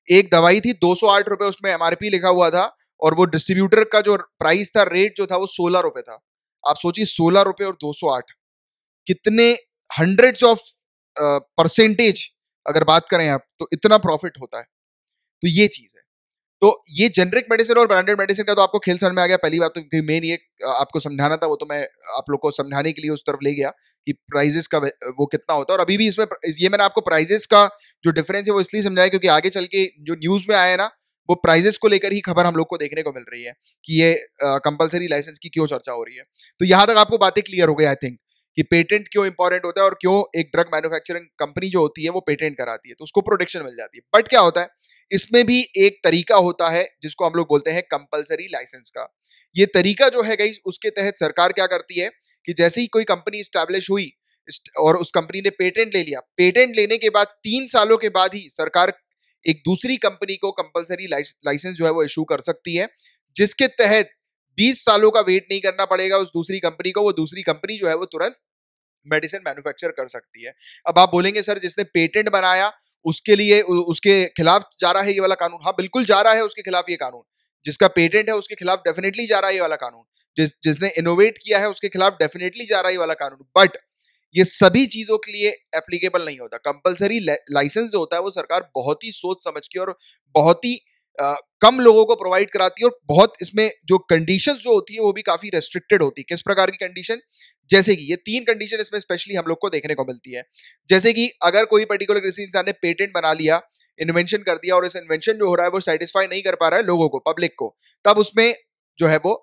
एक दवाई थी 208 रुपए, उसमें एमआरपी लिखा हुआ था और वो डिस्ट्रीब्यूटर का जो प्राइस था, रेट जो था वो 16 रुपए था। आप सोचिए 16 रुपए और 208, कितने हंड्रेड्स ऑफ परसेंटेज अगर बात करें आप तो इतना प्रॉफिट होता है। तो ये चीज है। तो ये जेनरिक मेडिसिन और ब्रांडेड मेडिसिन का तो आपको खेल समझ में आ गया। पहली बात तो मेन ये आपको समझाना था, वो तो मैं आप लोग को समझाने के लिए उस तरफ ले गया कि प्राइजेस का वो कितना होता है। और अभी भी इसमें ये मैंने आपको प्राइजेस का जो डिफरेंस है वो इसलिए समझाया क्योंकि आगे चल के जो न्यूज में आया है ना, वो प्राइजेस को लेकर ही खबर हम लोग को देखने को मिल रही है कि ये कंपलसरी लाइसेंस की क्यों चर्चा हो रही है। तो यहां तक आपको बातें क्लियर हो गई आई थिंक कि पेटेंट क्यों इंपॉर्टेंट होता है और क्यों एक ड्रग मैन्युफैक्चरिंग कंपनी जो होती है वो पेटेंट कराती है तो उसको प्रोटेक्शन मिल जाती है। बट क्या होता है, इसमें भी एक तरीका होता है जिसको हम लोग बोलते हैं कंपलसरी लाइसेंस का। ये तरीका जो है गाइस, उसके तहत सरकार क्या करती है कि जैसे ही कोई कंपनी स्टैब्लिश हुई और उस कंपनी ने पेटेंट ले लिया, पेटेंट लेने के बाद 3 सालों के बाद ही सरकार एक दूसरी कंपनी को कंपलसरी लाइसेंस जो है वो इशू कर सकती है, जिसके तहत 20 सालों का वेट नहीं करना पड़ेगा उस दूसरी कंपनी को। वो दूसरी कंपनी जो है वो तुरंत मेडिसिन मैन्युफैक्चर कर सकती है। अब आप बोलेंगे सर जिसने पेटेंट बनाया उसके लिए उसके खिलाफ जा रहा है ये वाला कानून। हाँ बिल्कुल जा रहा है उसके खिलाफ ये कानून। जिसका पेटेंट है उसके खिलाफ डेफिनेटली जा रहा है ये वाला कानून। जिसने इनोवेट किया है उसके खिलाफ डेफिनेटली जा रहा है ये वाला कानून। बट ये सभी चीजों के लिए एप्लीकेबल नहीं होता। कंपलसरी लाइसेंस जो होता है वो सरकार बहुत ही सोच समझ के और बहुत ही कम लोगों को प्रोवाइड कराती है और बहुत इसमें जो कंडीशंस जो होती है वो भी काफी रेस्ट्रिक्टेड होती है। किस प्रकार की कंडीशन, जैसे कि ये 3 कंडीशन इसमें स्पेशली हम लोग को देखने को मिलती है। जैसे कि अगर कोई पर्टिकुलर किसी इंसान ने पेटेंट बना लिया, इन्वेंशन कर दिया और इस इन्वेंशन जो हो रहा है वो सेटिस्फाई नहीं कर पा रहा है लोगों को, पब्लिक को, तब उसमें जो है वो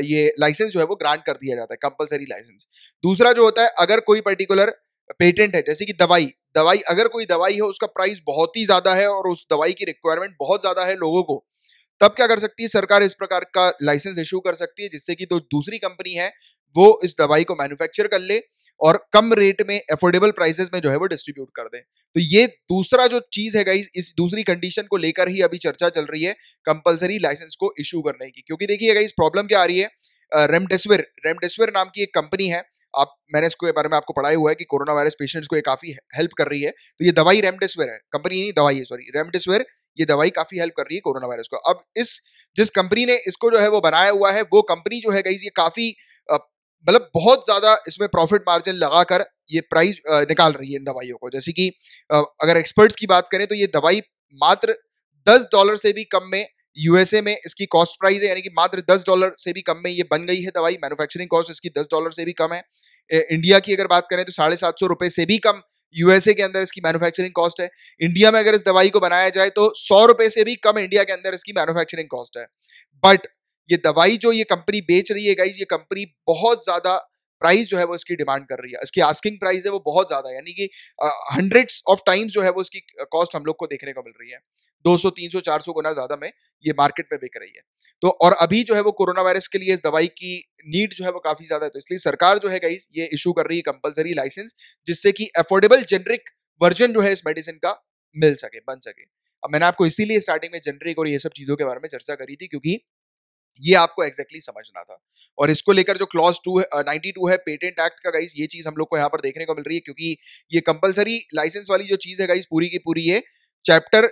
ये लाइसेंस जो है वो ग्रांट कर दिया जाता है, कंपलसरी लाइसेंस। दूसरा जो होता है, अगर कोई पर्टिकुलर पेटेंट है, जैसे कि दवाई दवाई अगर कोई दवाई है उसका प्राइस बहुत ही ज्यादा है और उस दवाई की रिक्वायरमेंट बहुत ज्यादा है लोगों को, तब क्या कर सकती है सरकार, इस प्रकार का लाइसेंस इशू कर सकती है जिससे कि जो दूसरी कंपनी है वो इस दवाई को मैन्युफैक्चर कर ले और कम रेट में अफोर्डेबल प्राइसेस में जो है वो डिस्ट्रीब्यूट कर दे। तो ये दूसरा जो चीज है गाइस, इस दूसरी कंडीशन को लेकर ही अभी चर्चा चल रही है कंपलसरी लाइसेंस को इशू करने की। क्योंकि देखिए गाइस प्रॉब्लम क्या आ रही है, रेमडेसिविर रेमडेसिविर नाम की एक कंपनी है, आप मैंने इसके बारे में आपको पढ़ाया हुआ है कि कोरोना वायरस पेशेंट्स को ये काफी हेल्प कर रही है। तो ये दवाई रेमडेसिविर है, कंपनी नहीं दवाई है, सॉरी रेमडेसिविर, ये दवाई काफी हेल्प कर रही है कोरोना वायरस को। अब इस जिस कंपनी ने इसको जो है वो बनाया हुआ है, वो कंपनी जो है गाइस ये काफी मतलब बहुत ज्यादा इसमें प्रॉफिट मार्जिन लगाकर ये प्राइस निकाल रही है इन दवाइयों को। जैसे कि अगर एक्सपर्ट्स की बात करें तो ये दवाई मात्र $10 से भी कम में यूएसए में इसकी कॉस्ट प्राइस है, यानी कि मात्र $10 से भी कम में ये बन गई है दवाई। मैन्युफैक्चरिंग कॉस्ट इसकी $10 से भी कम है। इंडिया की अगर बात करें तो 750 रुपए से भी कम यूएसए के अंदर इसकी मैन्युफैक्चरिंग कॉस्ट है। इंडिया में अगर इस दवाई को बनाया जाए तो 100 रुपए से भी कम इंडिया के अंदर इसकी मैन्युफैक्चरिंग कॉस्ट है। बट ये दवाई जो ये कंपनी बेच रही है गाइस, ये कंपनी बहुत ज्यादा प्राइस जो है वो इसकी डिमांड कर रही है। इसकी आस्किंग प्राइस है वो बहुत ज्यादा है, यानी कि हंड्रेड्स ऑफ टाइम्स जो है वो इसकी कॉस्ट हम लोग को देखने को मिल रही है। 200 300 400 गुना ज्यादा में ये मार्केट में बिक रही है। तो और अभी जो है वो कोरोना वायरस के लिए इस दवाई की नीड जो है वो काफी ज्यादा है, तो इसलिए सरकार जो है गाइस ये इशू कर रही है कंपलसरी लाइसेंस, जिससे कि अफोर्डेबल जेनरिक वर्जन जो है इस मेडिसिन का मिल सके, बन सके। अब मैंने आपको इसीलिए स्टार्टिंग में जेनरिक और ये सब चीजों के बारे में चर्चा करी थी क्योंकि ये आपको एग्जैक्टली समझना था। और इसको लेकर जो क्लॉज 2 है 92 है पेटेंट एक्ट का गाइस, ये चीज हम लोग को यहाँ पर देखने को मिल रही है क्योंकि ये कंपलसरी लाइसेंस वाली जो चीज है गाइस पूरी की पूरी ये चैप्टर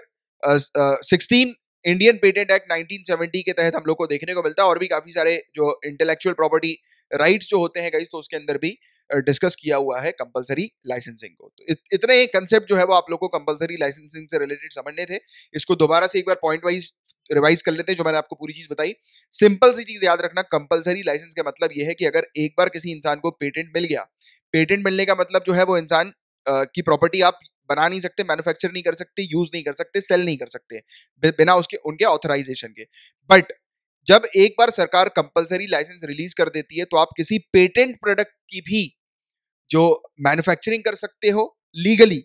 16 इंडियन पेटेंट एक्ट 1970 के तहत हम लोग को देखने को मिलता है, और भी काफी सारे जो इंटेलेक्चुअल प्रॉपर्टी राइट्स जो होते हैं गाइस, तो उसके अंदर भी डिस्कस किया हुआ है कंपलसरी लाइसेंसिंग को। तो इतने कंसेप्ट जो है वो आप लोग को कंपलसरी लाइसेंसिंग से रिलेटेड समझने थे। इसको दोबारा से एक बार पॉइंट वाइज रिवाइज कर लेते हैं, जो मैंने आपको पूरी चीज बताई। सिंपल सी चीज याद रखना, कंपलसरी लाइसेंस का मतलब ये है कि अगर एक बार किसी इंसान को पेटेंट मिल गया, पेटेंट मिलने का मतलब जो है वो इंसान की प्रॉपर्टी आप बना नहीं सकते, मैन्युफैक्चर नहीं कर सकते, यूज नहीं कर सकते, सेल नहीं कर सकते बिना उसके उनके ऑथराइजेशन के। बट जब एक बार सरकार कंपलसरी लाइसेंस रिलीज कर देती है, तो आप किसी पेटेंट प्रोडक्ट की भी जो मैन्युफैक्चरिंग कर सकते हो लीगली,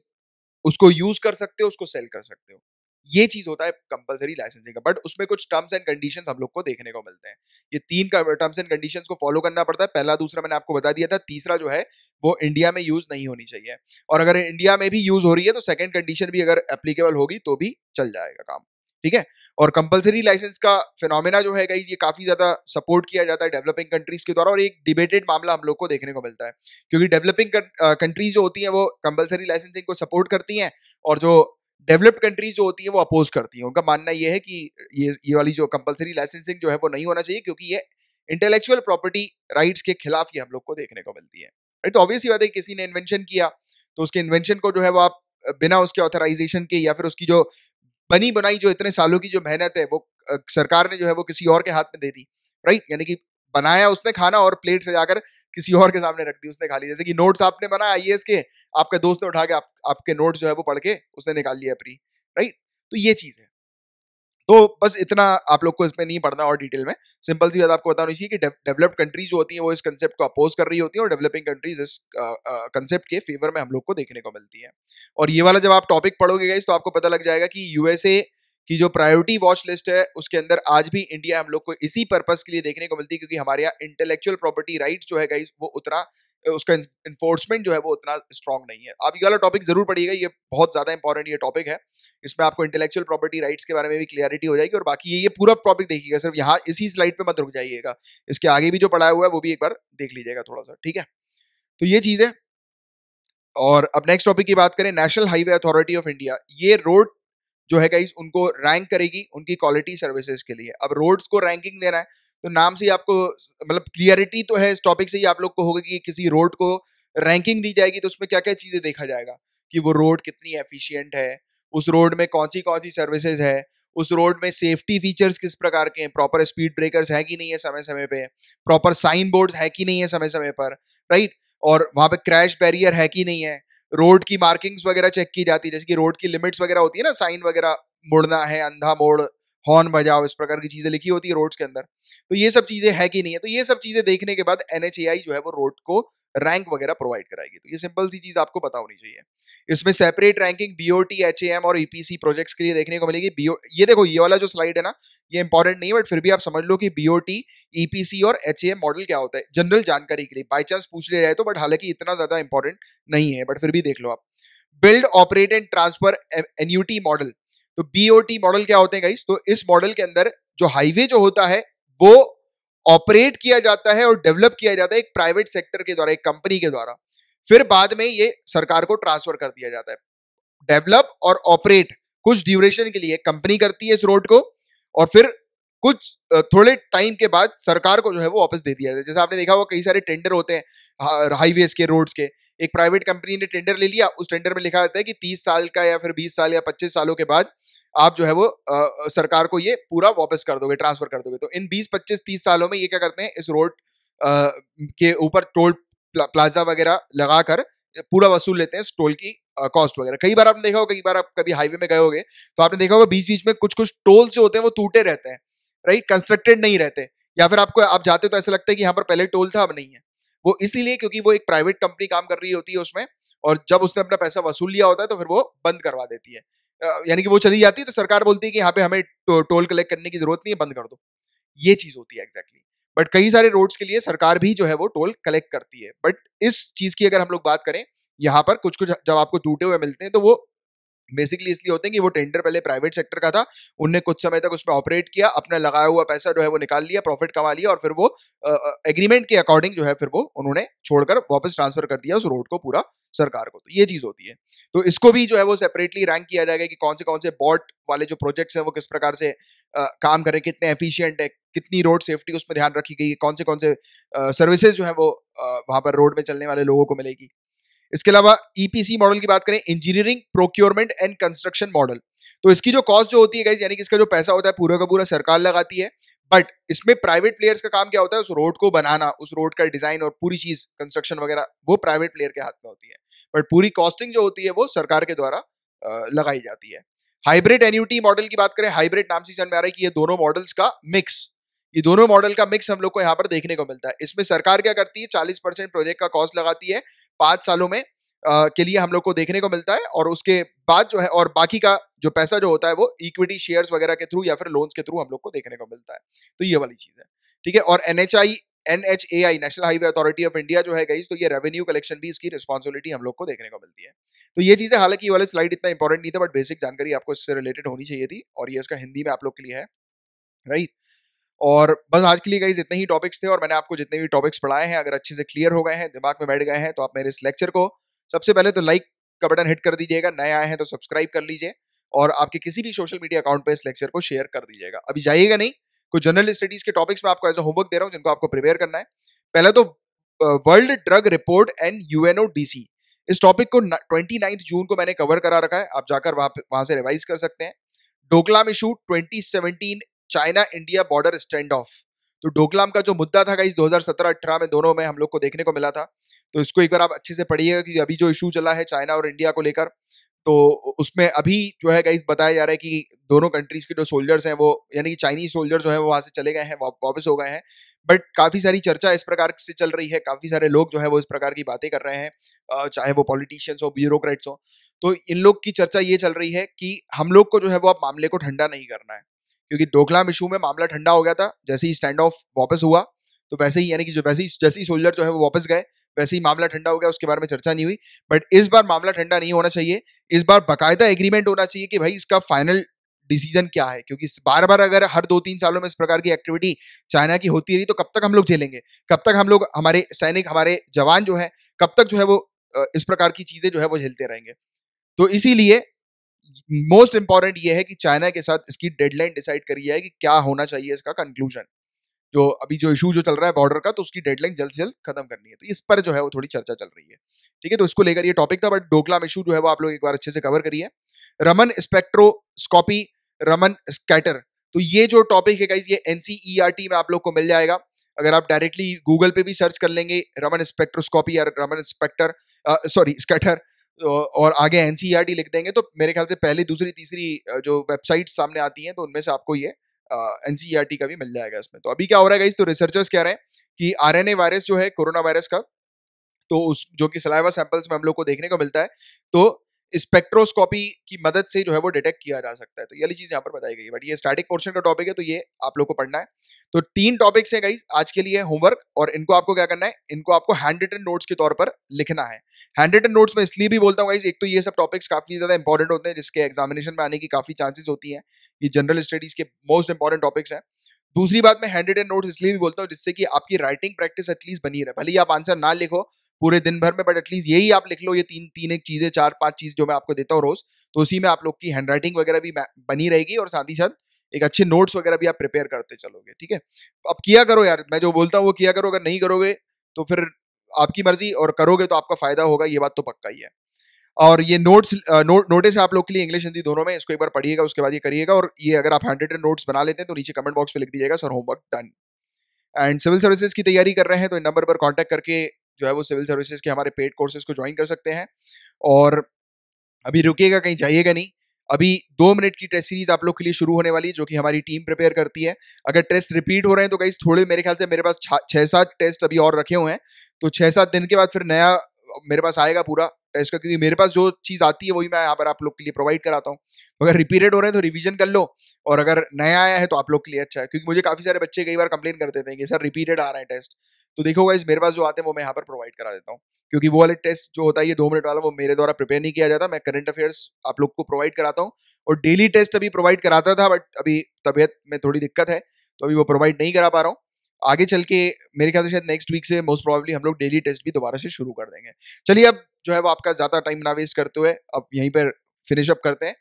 उसको यूज कर सकते हो, उसको सेल कर सकते हो। ये चीज होता है कंपलसरी लाइसेंसिंग का। बट उसमें कुछ टर्म्स एंड कंडीशंस हम लोग को देखने को मिलते हैं। ये तीन टर्म्स एंड कंडीशंस को फॉलो करना पड़ता है। पहला, दूसरा मैंने आपको बता दिया था। तीसरा जो है वो इंडिया में यूज नहीं होनी चाहिए, और अगर इंडिया में भी यूज हो रही है तो सेकंड कंडीशन भी अगर एप्लीकेबल होगी तो भी चल जाएगा काम, ठीक है। और कंपलसरी लाइसेंस का फिनोमेना जो है गाइस, ये काफी ज्यादा सपोर्ट किया जाता है डेवलपिंग कंट्रीज के द्वारा, और एक डिबेटेड मामला हम लोग को देखने को मिलता है, क्योंकि डेवलपिंग कंट्रीज जो होती हैं वो कंपलसरी लाइसेंसिंग को सपोर्ट करती हैं, और जो डेवलप्ड कंट्रीज जो होती हैं वो अपोज करती हैं। उनका मानना ये है कि ये वाली जो कंपलसरी लाइसेंसिंग जो है वो नहीं होना चाहिए, क्योंकि ये इंटेलेक्चुअल प्रॉपर्टी राइट्स के खिलाफ ही हम लोग को देखने को मिलती है, राइट। तो ऑब्वियस ही बात है, किसी ने इन्वेंशन किया तो उसके इन्वेंशन को जो है वो आप बिना उसके ऑथराइजेशन के, या फिर उसकी जो बनी बनाई जो इतने सालों की जो मेहनत है वो सरकार ने जो है वो किसी और के हाथ में दे दी, राइट। यानी कि बनाया उसने खाना और प्लेट सजाकर किसी और के सामने रख दी उसने खा ली। जैसे कि नोट्स आपने बनाया आईएएस के, आपके दोस्त ने उठा के आपके नोट्स जो है वो पढ़ के उसने निकाल लिया प्री, राइट। तो ये चीज है। तो बस इतना आप लोग को इसमें नहीं पढ़ना और डिटेल में। सिंपल सी बात आपको बतानी चाहिए कि डेवलप्ड कंट्रीज जो होती हैं वो इस कंसेप्ट को अपोज कर रही होती हैं, और डेवलपिंग कंट्रीज इस कंसेप्ट के फेवर में हम लोग को देखने को मिलती है। और ये वाला जब आप टॉपिक पढ़ोगे गाइस, तो आपको पता लग जाएगा कि यूएसए की जो प्रायोरिटी वॉच लिस्ट है उसके अंदर आज भी इंडिया हम लोग को इसी पर्पस के लिए देखने को मिलती है, क्योंकि हमारे यहाँ इंटेलेक्चुअल प्रॉपर्टी राइट्स जो है गाइस वो उतना उसका इन्फोर्समेंट जो है वो उतना स्ट्रांग नहीं है। आप ये वाला टॉपिक जरूर पढ़िएगा, ये बहुत ज्यादा इंपॉर्टेंट ये टॉपिक है। इसमें आपको इंटेलेक्चुअल प्रॉपर्टी राइट्स के बारे में भी क्लियरिटी हो जाएगी, और बाकी ये पूरा टॉपिक देखिएगा, सिर्फ यहाँ इसी स्लाइड पे मत रुक जाइएगा, इसके आगे भी जो पढ़ाया हुआ है वो भी एक बार देख लीजिएगा थोड़ा सा, ठीक है। तो ये चीज है। और अब नेक्स्ट टॉपिक की बात करें, national highway authority of India, ये रोड जो है गाइस उनको रैंक करेगी उनकी क्वालिटी सर्विसेज के लिए। अब रोड्स को रैंकिंग देना है, तो नाम से ही आपको मतलब क्लियरिटी तो है, इस टॉपिक से ही आप लोग को होगा कि किसी रोड को रैंकिंग दी जाएगी तो उसमें क्या क्या चीजें देखा जाएगा, कि वो रोड कितनी एफिशिएंट है, उस रोड में कौन सी सर्विसेज है, उस रोड में सेफ्टी फीचर्स किस प्रकार के हैं, प्रॉपर स्पीड ब्रेकर्स है कि नहीं है समय समय पे, प्रॉपर साइन बोर्ड्स है कि नहीं है समय समय पर, राइट। और वहां पे क्रैश बैरियर है कि नहीं है, रोड की मार्किंग्स वगैरह चेक की जाती है, जैसे कि रोड की लिमिट्स वगैरह होती है ना, साइन वगैरह, मुड़ना है, अंधा मोड़, हॉर्न बजाओ, इस प्रकार की चीजें लिखी होती है रोड्स के अंदर। तो ये सब चीजें है कि नहीं है, तो ये सब चीजें देखने के बाद एनएचएआई जो है वो रोड को रैंक वगैरह प्रोवाइड कराएगी। तो ये सिंपल सी चीज आपको पता होनी चाहिए। इसमें सेपरेट रैंकिंग बीओटी, एचएएम और ईपीसी प्रोजेक्ट्स के लिए देखने को मिलेगी। ये देखो, ये वाला जो स्लाइड है ना, ये इंपॉर्टेंट नहीं है, बट फिर भी आप समझ लो कि बीओटी, ईपीसी और एचएएम मॉडल क्या होता है, जनरल जानकारी के लिए, बाई चांस पूछ लिया जाए तो, बट हालांकि इतना ज्यादा इंपॉर्टेंट नहीं है, बट फिर भी देख लो आप। Build, operate and transfer annuity model, तो बीओटी मॉडल क्या होते हैं गाइस, तो इस मॉडल के अंदर जो हाईवे जो होता है वो ऑपरेट किया जाता है और डेवलप किया जाता है एक प्राइवेट सेक्टर के द्वारा, एक कंपनी के द्वारा, फिर बाद में ये सरकार को ट्रांसफर कर दिया जाता है। डेवलप और ऑपरेट कुछ ड्यूरेशन के लिए कंपनी करती है इस रोड को, और फिर कुछ थोड़े टाइम के बाद सरकार को जो है वो वापस दे दिया जाता है। जैसे आपने देखा होगा कई सारे टेंडर होते हैं हाईवेज के, रोड्स के, एक प्राइवेट कंपनी ने टेंडर ले लिया, उस टेंडर में लिखा रहता है कि 30 साल का या फिर 20 साल या 25 सालों के बाद आप जो है वो सरकार को ये पूरा वापस कर दोगे, ट्रांसफर कर दोगे। तो इन 20, 25, 30 सालों में ये क्या करते हैं, इस रोड के ऊपर टोल प्लाजा वगैरह लगाकर पूरा वसूल लेते हैं टोल की कॉस्ट वगैरह। कई बार आपने देखा होगा, कई बार आप कभी हाईवे में गए होगे तो आपने देखा होगा बीच बीच में कुछ कुछ टोल्स जो होते हैं वो टूटे रहते हैं, राइट, कंस्ट्रक्टेड नहीं रहते, या फिर आपको आप जाते हो तो ऐसा लगता है कि यहाँ पर पहले टोल था अब नहीं है। वो इसीलिए क्योंकि वो एक प्राइवेट कंपनी काम कर रही होती है उसमें, और जब उसने अपना पैसा वसूल लिया होता है तो फिर वो बंद करवा देती है। यानी कि वो चली जाती है तो सरकार बोलती है कि यहाँ पे हमें टोल कलेक्ट करने की जरूरत नहीं है, बंद कर दो। ये चीज होती है एग्जैक्टली। बट कई सारे रोड्स के लिए सरकार भी जो है वो टोल कलेक्ट करती है। बट इस चीज की अगर हम लोग बात करें, यहाँ पर कुछ कुछ जब आपको टूटे हुए मिलते हैं तो वो बेसिकली इसलिए होते हैं कि वो टेंडर पहले प्राइवेट सेक्टर का था, उनने कुछ समय तक उसमें ऑपरेट किया, अपना लगाया हुआ पैसा जो है वो निकाल लिया, प्रॉफिट कमा लिया, और फिर वो एग्रीमेंट के अकॉर्डिंग जो है फिर वो उन्होंने छोड़कर वापस ट्रांसफर कर दिया उस रोड को पूरा सरकार को। तो ये चीज होती है। तो इसको भी जो है वो सेपरेटली रैंक किया जाएगा कि कौन से बॉट वाले जो प्रोजेक्ट्स हैं वो किस प्रकार से काम करें, कितने एफिशिएंट है, कितनी रोड सेफ्टी उसमें ध्यान रखी गई है, कौन से सर्विसेज जो है वो वहां पर रोड में चलने वाले लोगों को मिलेगी। इसके अलावा ईपीसी मॉडल की बात करें, engineering procurement and construction model, तो इसकी जो कॉस्ट जो होती है गाइस, यानी कि इसका जो पैसा होता है पूरा का पूरा सरकार लगाती है, बट इसमें प्राइवेट प्लेयर्स का काम क्या होता है, उस रोड को बनाना, उस रोड का डिजाइन और पूरी चीज कंस्ट्रक्शन वगैरह वो प्राइवेट प्लेयर के हाथ में होती है, बट पूरी कॉस्टिंग जो होती है वो सरकार के द्वारा लगाई जाती है। हाइब्रिड एन्युटी मॉडल की बात करें, हाइब्रिड नाम से समझ में आ रहा है कि ये दोनों मॉडल्स का मिक्स, ये दोनों मॉडल का मिक्स हम लोग को यहाँ पर देखने को मिलता है। इसमें सरकार क्या करती है, 40% प्रोजेक्ट का कॉस्ट लगाती है 5 सालों में के लिए हम लोग को देखने को मिलता है, और उसके बाद जो है और बाकी का जो पैसा जो होता है वो इक्विटी शेयर्स वगैरह के थ्रू या फिर लोन्स के थ्रू हम लोग को देखने को मिलता है। तो ये वाली चीज है, ठीक है। और NHAI national highway authority of India जो है गाइस, तो ये रेवेन्यू कलेक्शन भी इसकी रिस्पॉन्सिबिलिटी हम लोग को देखने को मिलती है। तो ये चीजें, हालांकि ये वाले स्लाइड इतना इंपॉर्टेंट नहीं था, बट बेसिक जानकारी आपको इससे रिलेटेड होनी चाहिए थी, और ये इसका हिंदी में आप लोग के लिए है, राइट। और बस आज के लिए गाइस इतने ही टॉपिक्स थे, और मैंने आपको जितने भी टॉपिक्स पढ़ाए हैं अगर अच्छे से क्लियर हो गए हैं, दिमाग में बैठ गए हैं, तो आप मेरे इस लेक्चर को सबसे पहले तो लाइक का बटन हिट कर दीजिएगा, नए आए हैं तो सब्सक्राइब कर लीजिए, और आपके किसी भी सोशल मीडिया अकाउंट पे इस लेक्चर को शेयर कर दीजिएगा। अभी जाइएगा नहीं, कुछ जनरल स्टडीज के टॉपिक्स में आपको एज अ होमवर्क दे रहा हूँ जिनको आपको प्रिपेयर करना है। पहले तो world drug report and UNODC, इस टॉपिक को 29 जून को मैंने कवर करा रखा है, आप जाकर वहां से रिवाइज कर सकते हैं। Doklam issue 2017 China India border stand of, तो डोकलाम का जो मुद्दा था गाइस 2017-18 में दोनों में हम लोग को देखने को मिला था, तो इसको एक बार आप अच्छे से पढ़िएगा, क्योंकि अभी जो इशू चला है चाइना और इंडिया को लेकर, तो उसमें अभी जो है गाइस बताया जा रहा है कि दोनों कंट्रीज के जो सोल्जर्स हैं वो, यानी कि चाइनीज सोल्जर्स जो है वो वहां से चले गए हैं, वापस हो गए हैं, बट काफी सारी चर्चा इस प्रकार से चल रही है, काफी सारे लोग जो है वो इस प्रकार की बातें कर रहे हैं, चाहे वो पॉलिटिशियंस हो, ब्यूरोक्रेट्स हो, तो इन लोग की चर्चा ये चल रही है कि हम लोग को जो है वो अब मामले को ठंडा नहीं करना है, क्योंकि डोकलाम इशू में मामला ठंडा हो गया था, जैसे ही स्टैंड ऑफ वापस हुआ, तो वैसे ही, यानी कि जो जैसे ही सोल्जर जो है वो वापस गए, वैसे ही मामला ठंडा हो गया, उसके बारे में चर्चा नहीं हुई। बट इस बार मामला ठंडा नहीं होना चाहिए, इस बार बाकायदा एग्रीमेंट होना चाहिए कि भाई इसका फाइनल डिसीजन क्या है, क्योंकि बार बार अगर हर 2-3 सालों में इस प्रकार की एक्टिविटी चाइना की होती रही, तो कब तक हम लोग झेलेंगे, कब तक हम लोग, हमारे सैनिक, हमारे जवान जो है, कब तक जो है वो इस प्रकार की चीजें जो है वो झेलते रहेंगे। तो इसीलिए मोस्ट इंपॉर्टेंट ये है कि चाइना के साथ इसकी डेडलाइन डिसाइड करी जाए कि क्या होना चाहिए इसका कंक्लूजन, जो अभी जो इशू जो चल रहा है बॉर्डर का, तो उसकी डेडलाइन जल्द से जल्द खत्म करनी है, तो इस पर जो है वो थोड़ी चर्चा चल रही है, ठीक है। तो इसको लेकर ये टॉपिक था, बट डोकलाम इशू जो है वो आप लोग एक बार अच्छे से कवर करिए। रमन स्पेक्ट्रोस्कोपी, रमन स्कैटर, तो ये जो टॉपिक है गाइस, ये एनसीईआरटी में आप लोग को मिल जाएगा, अगर आप डायरेक्टली गूगल पे भी सर्च कर लेंगे रमन स्पेक्ट्रोस्कोपी या रमन स्पेक्टर, सॉरी स्कैटर, और आगे एनसीईआरटी लिख देंगे, तो मेरे ख्याल से पहली, दूसरी, तीसरी जो वेबसाइट सामने आती हैं, तो उनमें से आपको ये एनसीईआरटी का भी मिल जाएगा इसमें। तो अभी क्या हो रहा है गाइस, तो रिसर्चर्स कह रहे हैं कि आरएनए वायरस जो है कोरोना वायरस का, तो उस जो कि सलाइवा सैंपल्स में हम लोग को देखने को मिलता है, तो स्पेक्ट्रोस्कोपी की मदद से जो है वो डिटेक्ट किया जा सकता है, तो ये वाली चीज यहाँ पर बताई गई है, बट ये स्टैटिक पोर्शन का टॉपिक है, तो ये आप लोग को पढ़ना है। तो 3 टॉपिक्स हैं गाइस आज के लिए होमवर्क, और इनको आपको क्या करना है, इनको आपको हैंड रिटन नोट्स के तौर पर लिखना है। हैंड रिटन नोट्स में इसलिए भी बोलता हूँ गाइस, एक तो ये सब टॉपिक्स काफी ज्यादा इंपॉर्टेंट होते हैं, जिसके एग्जामिनेशन में आने की काफी चांसेस होती है, ये जनरल स्टडीज के मोस्ट इंपॉर्टेंट टॉपिक्स हैं। दूसरी बात, मैं हैंड रिटन नोट्स इसलिए भी बोलता हूँ जिससे कि आपकी राइटिंग प्रैक्टिस एटलीस्ट बनी रहे, भले ही आप आंसर ना लिखो पूरे दिन भर में, बट एटलीस्ट यही आप लिख लो, ये तीन एक चीजें, 4-5 चीज जो मैं आपको देता हूँ रोज, तो उसी में आप लोग की हैंड राइटिंग वगैरह भी बनी रहेगी, और साथ ही साथ एक अच्छे नोट्स वगैरह भी आप प्रिपेयर करते चलोगे, ठीक है। अब किया करो यार, मैं जो बोलता हूँ वो किया करो, अगर नहीं करोगे तो फिर आपकी मर्जी, और करोगे तो आपका फायदा होगा, ये बात तो पक्का ही है। और ये नोटिस आप लोग के लिए इंग्लिश हिंदी दोनों में, इसको एक बार पढ़िएगा, उसके बाद ये करिएगा, और ये अगर आप हैंड रिटन नोट्स बना लेते हैं तो नीचे कमेंट बॉक्स में लिख दीजिएगा sir homework done. And civil services की तैयारी कर रहे हैं तो इन नंबर पर कांटेक्ट करके जो है वो सिविल सर्विसेज के हमारे पेड कोर्सेज को ज्वाइन कर सकते हैं। और अभी रुकिएगा, कहीं जाइएगा नहीं, अभी 2 मिनट की टेस्ट सीरीज आप लोग के लिए शुरू होने वाली है, जो कि हमारी टीम प्रिपेयर करती है। अगर टेस्ट रिपीट हो रहे हैं तो गाइस थोड़े, मेरे ख्याल से मेरे पास 6-7 टेस्ट अभी और रखे हुए हैं, तो 6-7 दिन के बाद फिर नया मेरे पास आएगा पूरा टेस्ट का, क्योंकि मेरे पास जो चीज आती है वही मैं यहाँ पर आप लोग के लिए प्रोवाइड कराता हूँ। अगर रिपीटेड हो रहे हैं तो रिवीजन कर लो, और अगर नया आया है तो आप लोग के लिए अच्छा है, क्योंकि मुझे काफी सारे बच्चे कई बार कंप्लेन करते थे कि सर रिपीटेड आ रहे हैं टेस्ट, तो देखो गाइस मेरे पास जो आते हैं वो मैं यहाँ पर प्रोवाइड करा देता हूँ, क्योंकि वो वाले टेस्ट जो होता है ये 2 मिनट वाला वो मेरे द्वारा प्रिपेयर नहीं किया जाता। मैं करंट अफेयर्स आप लोग को प्रोवाइड कराता हूँ और डेली टेस्ट अभी प्रोवाइड कराता था, बट अभी तबियत में थोड़ी दिक्कत है तो अभी वो प्रोवाइड नहीं करा पा रहा हूँ। आगे चल के मेरे ख्याल से शायद नेक्स्ट वीक से मोस्ट प्रोबेबली हम लोग डेली टेस्ट भी दोबारा से शुरू कर देंगे। चलिए अब जो है वो आपका ज्यादा टाइम ना वेस्ट करते हुए अब यहीं पर फिनिश अप करते हैं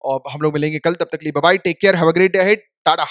और हम लोग मिलेंगे कल। तब तक के लिए bye bye, take care, have a great day ahead, Tata.